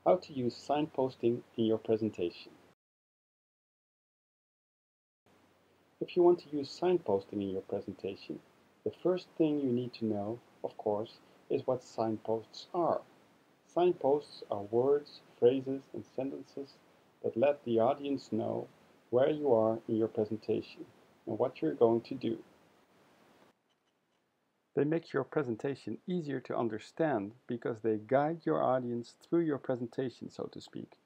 How to use signposting in your presentation. If you want to use signposting in your presentation, the first thing you need to know, of course, is what signposts are. Signposts are words, phrases, and sentences that let the audience know where you are in your presentation and what you're going to do. They make your presentation easier to understand because they guide your audience through your presentation, so to speak.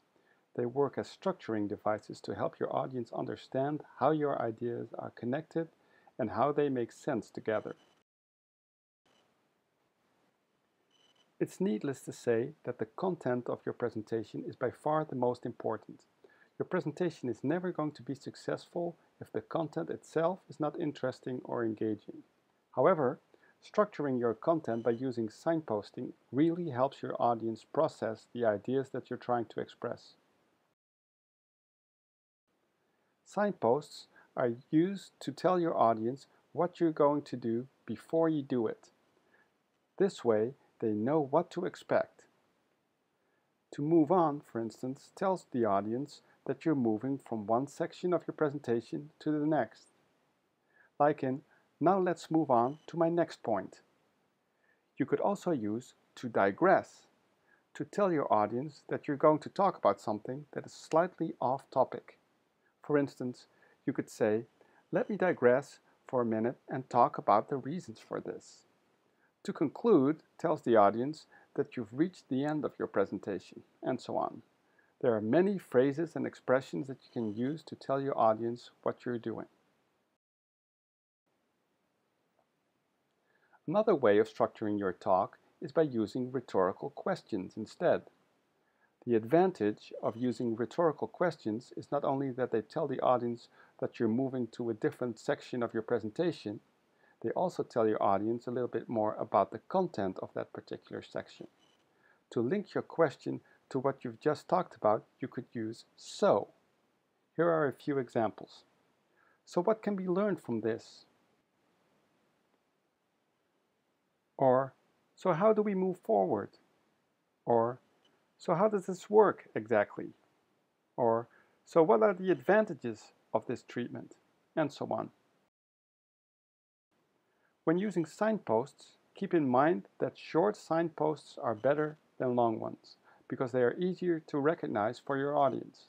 They work as structuring devices to help your audience understand how your ideas are connected and how they make sense together. It's needless to say that the content of your presentation is by far the most important. Your presentation is never going to be successful if the content itself is not interesting or engaging. However, structuring your content by using signposting really helps your audience process the ideas that you're trying to express. Signposts are used to tell your audience what you're going to do before you do it. This way, they know what to expect. To move on, for instance, tells the audience that you're moving from one section of your presentation to the next. Like in, now let's move on to my next point. You could also use to digress, to tell your audience that you're going to talk about something that is slightly off topic. For instance, you could say, let me digress for a minute and talk about the reasons for this. To conclude tells the audience that you've reached the end of your presentation, and so on. There are many phrases and expressions that you can use to tell your audience what you're doing. Another way of structuring your talk is by using rhetorical questions instead. The advantage of using rhetorical questions is not only that they tell the audience that you're moving to a different section of your presentation, they also tell your audience a little bit more about the content of that particular section. To link your question to what you've just talked about, you could use so. Here are a few examples. So what can be learned from this? Or, so how do we move forward? Or, so how does this work exactly? Or, so what are the advantages of this treatment? And so on. When using signposts, keep in mind that short signposts are better than long ones because they are easier to recognize for your audience.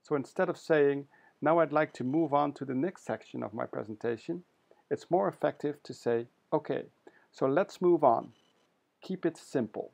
So instead of saying, now I'd like to move on to the next section of my presentation, it's more effective to say, okay, so let's move on. Keep it simple.